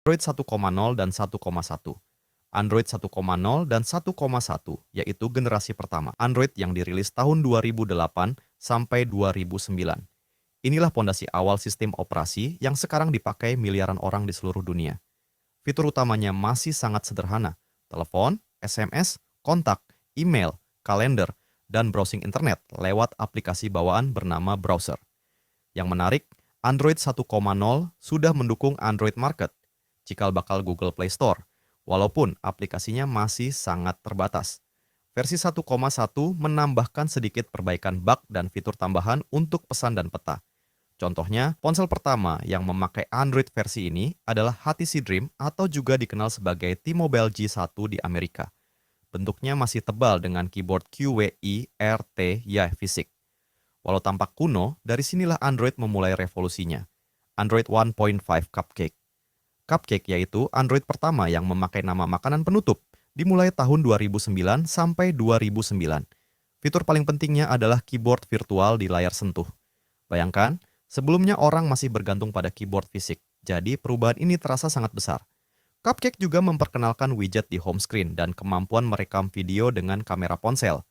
Android 1,0 dan 1,1. Android 1,0 dan 1,1 yaitu generasi pertama Android yang dirilis tahun 2008 sampai 2009. Inilah pondasi awal sistem operasi yang sekarang dipakai miliaran orang di seluruh dunia. Fitur utamanya masih sangat sederhana: telepon, SMS, kontak, email, kalender, dan browsing internet lewat aplikasi bawaan bernama browser. Yang menarik, Android 1,0 sudah mendukung Android Market, cikal bakal Google Play Store, walaupun aplikasinya masih sangat terbatas. Versi 1,1 menambahkan sedikit perbaikan bug dan fitur tambahan untuk pesan dan peta. Contohnya, ponsel pertama yang memakai Android versi ini adalah HTC Dream atau juga dikenal sebagai T-Mobile G1 di Amerika. Bentuknya masih tebal dengan keyboard QWERTY Fisik. Walau tampak kuno, dari sinilah Android memulai revolusinya. Android 1.5 Cupcake. Cupcake yaitu Android pertama yang memakai nama makanan penutup, dimulai tahun 2009 sampai 2009. Fitur paling pentingnya adalah keyboard virtual di layar sentuh. Bayangkan, sebelumnya orang masih bergantung pada keyboard fisik, jadi perubahan ini terasa sangat besar. Cupcake juga memperkenalkan widget di home screen dan kemampuan merekam video dengan kamera ponsel.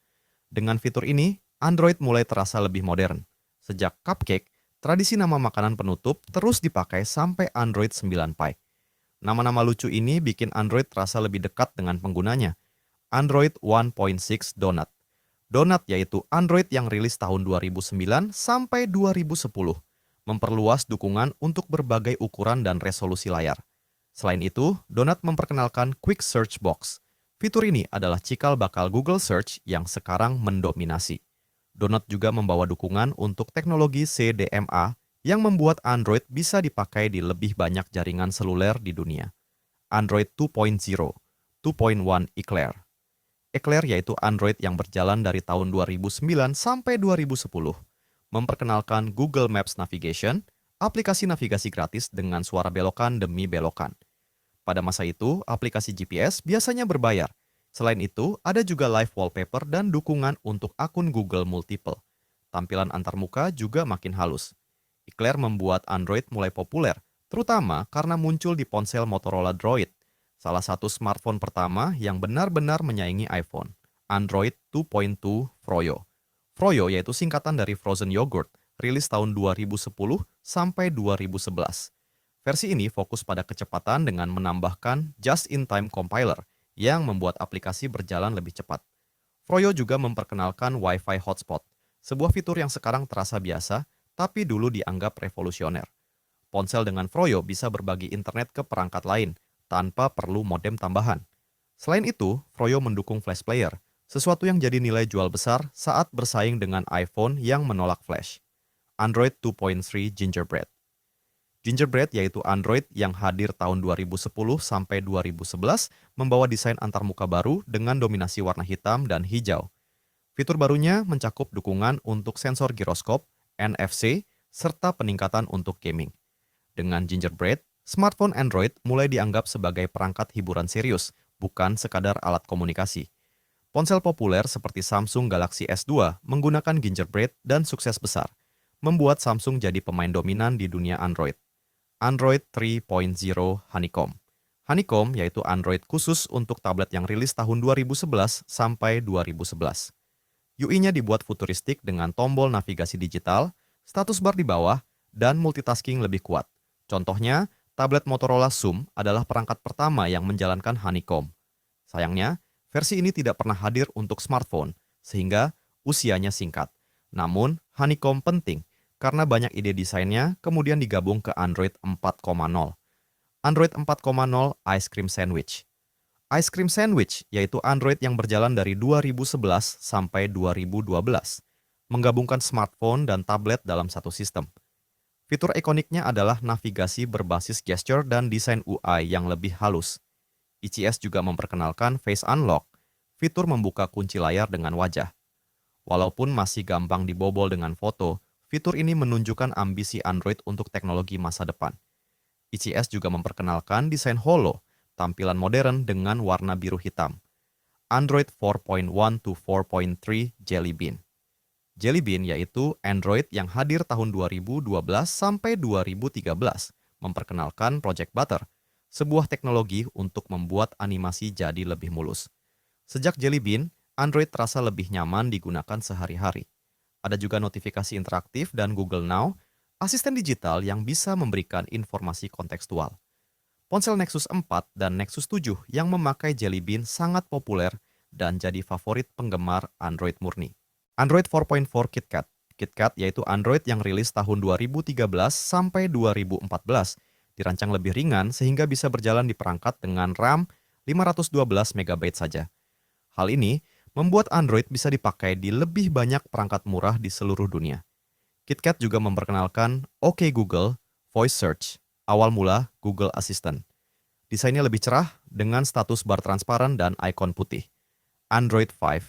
Dengan fitur ini, Android mulai terasa lebih modern. Sejak Cupcake, tradisi nama makanan penutup terus dipakai sampai Android 9 Pie. Nama-nama lucu ini bikin Android terasa lebih dekat dengan penggunanya. Android 1.6 Donut. Donut yaitu Android yang rilis tahun 2009 sampai 2010, memperluas dukungan untuk berbagai ukuran dan resolusi layar. Selain itu, Donut memperkenalkan Quick Search Box. Fitur ini adalah cikal bakal Google Search yang sekarang mendominasi. Donut juga membawa dukungan untuk teknologi CDMA yang membuat Android bisa dipakai di lebih banyak jaringan seluler di dunia. Android 2.0, 2.1 Eclair. Eclair yaitu Android yang berjalan dari tahun 2009 sampai 2010, memperkenalkan Google Maps Navigation, aplikasi navigasi gratis dengan suara belokan demi belokan. Pada masa itu, aplikasi GPS biasanya berbayar. Selain itu, ada juga live wallpaper dan dukungan untuk akun Google Multiple. Tampilan antarmuka juga makin halus. Eclair membuat Android mulai populer, terutama karena muncul di ponsel Motorola Droid, salah satu smartphone pertama yang benar-benar menyaingi iPhone. Android 2.2 Froyo. Froyo yaitu singkatan dari Frozen Yogurt, rilis tahun 2010 sampai 2011. Versi ini fokus pada kecepatan dengan menambahkan just-in-time compiler yang membuat aplikasi berjalan lebih cepat. Froyo juga memperkenalkan Wi-Fi hotspot, sebuah fitur yang sekarang terasa biasa, tapi dulu dianggap revolusioner. Ponsel dengan Froyo bisa berbagi internet ke perangkat lain, tanpa perlu modem tambahan. Selain itu, Froyo mendukung flash player, sesuatu yang jadi nilai jual besar saat bersaing dengan iPhone yang menolak flash. Android 2.3 Gingerbread. Gingerbread yaitu Android yang hadir tahun 2010 sampai 2011 membawa desain antarmuka baru dengan dominasi warna hitam dan hijau. Fitur barunya mencakup dukungan untuk sensor giroskop, NFC, serta peningkatan untuk gaming. Dengan Gingerbread, smartphone Android mulai dianggap sebagai perangkat hiburan serius, bukan sekadar alat komunikasi. Ponsel populer seperti Samsung Galaxy S2 menggunakan Gingerbread dan sukses besar, membuat Samsung jadi pemain dominan di dunia Android. Android 3.0 Honeycomb. Honeycomb yaitu Android khusus untuk tablet yang rilis tahun 2011 sampai 2011. UI-nya dibuat futuristik dengan tombol navigasi digital, status bar di bawah, dan multitasking lebih kuat. Contohnya, tablet Motorola Xoom adalah perangkat pertama yang menjalankan Honeycomb. Sayangnya, versi ini tidak pernah hadir untuk smartphone, sehingga usianya singkat. Namun, Honeycomb penting karena banyak ide desainnya kemudian digabung ke Android 4.0. Android 4.0 Ice Cream Sandwich. Ice Cream Sandwich yaitu Android yang berjalan dari 2011 sampai 2012, menggabungkan smartphone dan tablet dalam satu sistem. Fitur ikoniknya adalah navigasi berbasis gesture dan desain UI yang lebih halus. ICS juga memperkenalkan Face Unlock, fitur membuka kunci layar dengan wajah. Walaupun masih gampang dibobol dengan foto, fitur ini menunjukkan ambisi Android untuk teknologi masa depan. ICS juga memperkenalkan desain holo, tampilan modern dengan warna biru hitam. Android 4.1 to 4.3 Jelly Bean. Jelly Bean yaitu Android yang hadir tahun 2012 sampai 2013, memperkenalkan Project Butter, sebuah teknologi untuk membuat animasi jadi lebih mulus. Sejak Jelly Bean, Android terasa lebih nyaman digunakan sehari-hari. Ada juga notifikasi interaktif dan Google Now, asisten digital yang bisa memberikan informasi kontekstual. Ponsel Nexus 4 dan Nexus 7 yang memakai Jelly Bean sangat populer dan jadi favorit penggemar Android murni. Android 4.4 KitKat. KitKat yaitu Android yang rilis tahun 2013 sampai 2014, dirancang lebih ringan sehingga bisa berjalan di perangkat dengan RAM 512 MB saja. Hal ini membuat Android bisa dipakai di lebih banyak perangkat murah di seluruh dunia. KitKat juga memperkenalkan OK Google, Voice Search, awal mula Google Assistant. Desainnya lebih cerah dengan status bar transparan dan ikon putih. Android 5.0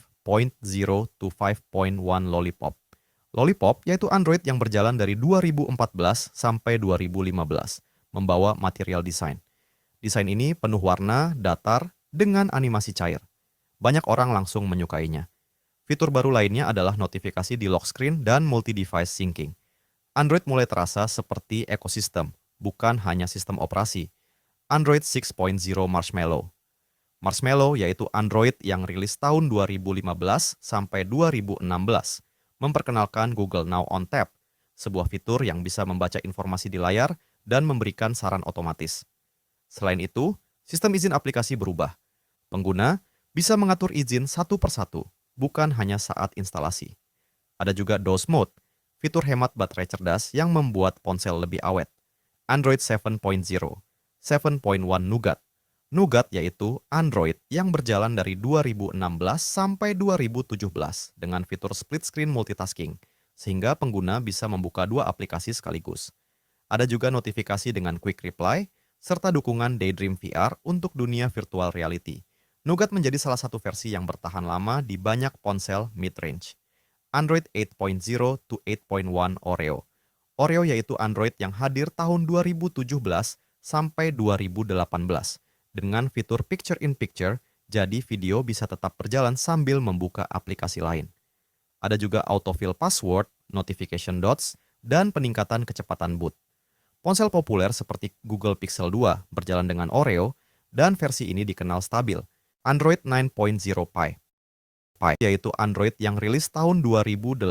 to 5.1 Lollipop. Lollipop yaitu Android yang berjalan dari 2014 sampai 2015, membawa material desain. Desain ini penuh warna, datar, dengan animasi cair. Banyak orang langsung menyukainya. Fitur baru lainnya adalah notifikasi di lock screen dan multi-device syncing. Android mulai terasa seperti ekosistem, bukan hanya sistem operasi. Android 6.0 Marshmallow. Marshmallow yaitu Android yang rilis tahun 2015 sampai 2016, memperkenalkan Google Now on Tap, sebuah fitur yang bisa membaca informasi di layar dan memberikan saran otomatis. Selain itu, sistem izin aplikasi berubah. Pengguna bisa mengatur izin satu persatu, bukan hanya saat instalasi. Ada juga DOS Mode, fitur hemat baterai cerdas yang membuat ponsel lebih awet. Android 7.0, 7.1 Nougat. Nougat yaitu Android yang berjalan dari 2016 sampai 2017 dengan fitur split screen multitasking, sehingga pengguna bisa membuka dua aplikasi sekaligus. Ada juga notifikasi dengan Quick Reply, serta dukungan Daydream VR untuk dunia virtual reality. Nougat menjadi salah satu versi yang bertahan lama di banyak ponsel mid-range. Android 8.0 to 8.1 Oreo. Oreo yaitu Android yang hadir tahun 2017 sampai 2018 dengan fitur picture-in-picture, jadi video bisa tetap berjalan sambil membuka aplikasi lain. Ada juga autofill password, notification dots, dan peningkatan kecepatan boot. Ponsel populer seperti Google Pixel 2 berjalan dengan Oreo, dan versi ini dikenal stabil. Android 9.0 Pie. Pie yaitu Android yang rilis tahun 2018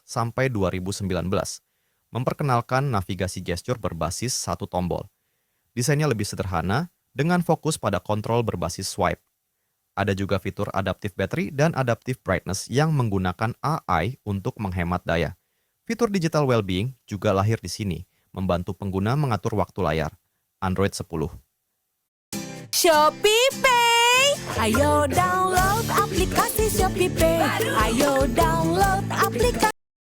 sampai 2019, memperkenalkan navigasi gesture berbasis satu tombol. Desainnya lebih sederhana, dengan fokus pada kontrol berbasis swipe. Ada juga fitur adaptive battery dan adaptive brightness yang menggunakan AI untuk menghemat daya. Fitur digital well-being juga lahir di sini, membantu pengguna mengatur waktu layar. Android 10. Shopee Pay. Ayo download aplikasi Shopee Pay. Ayo download aplikasi